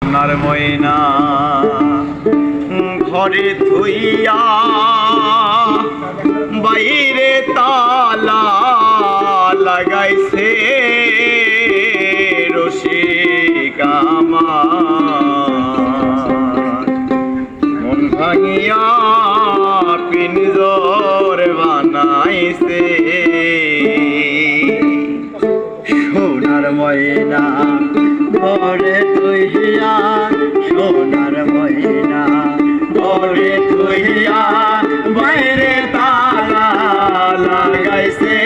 সোনার ময়না ঘরে থুইয়া বাইরে তালা লাগাইছে রসিক আমার। মন ভাঙিয়া পিঞ্জর বানাইছে সোনার ময়না ঘরে থুইয়া, সোনার ময়না ঘরে থুইয়া বাইরে তালা লাগাইছে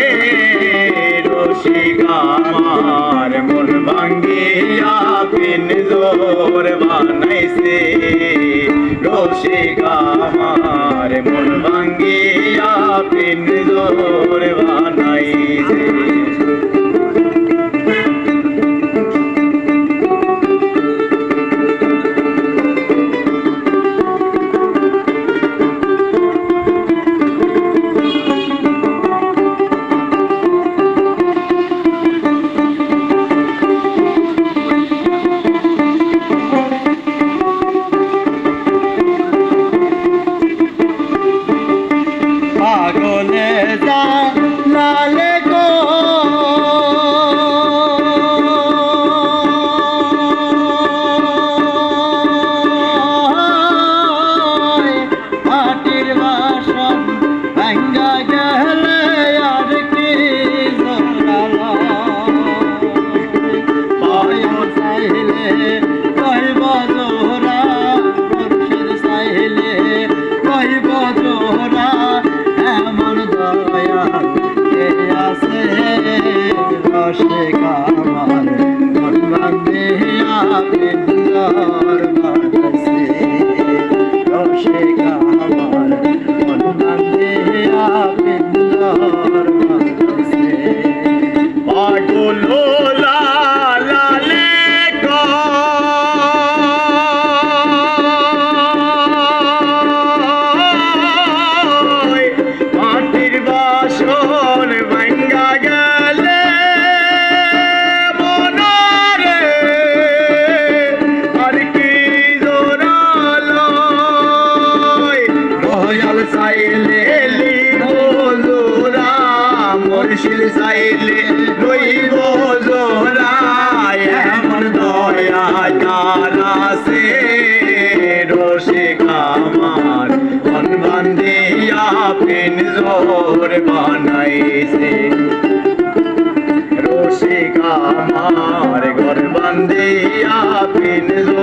রসিক আমার। মন ভাঙ্গিয়া পিঞ্জর বানাইছে রসিক আমার। মন ভাঙ্গিয়া পিঞ্জর বানাইছে। পাগলে যা লালে গো মাটির বাসন ভাঙ্গা গেলে আর কি জোড়ালো পায় চাইলে কইব জোড়া মুর্শিদ চাইলে কইব জোড়া। এমন দয়া কে আছে রসিক আমার। মন ভাঙ্গিয়া পিঞ্জর বানাইছে রসিক আমার। মন ভাঙ্গিয়া পিঞ্জর বানাইছে। পাগল লালে গো মাটির বাসন ভাঙ্গা গেলে মনারে আর কি জোড়ালো রয়াল চাইলে জোড়া মুর্শিদ চাইলে লইব জোড়া। এমন দয়া কার আছে রসিক আমার। মন বান্ধিয়া পিঞ্জর বানাইছে রসিক আমার। ঘর বান্ধিয়া পিঞ্জর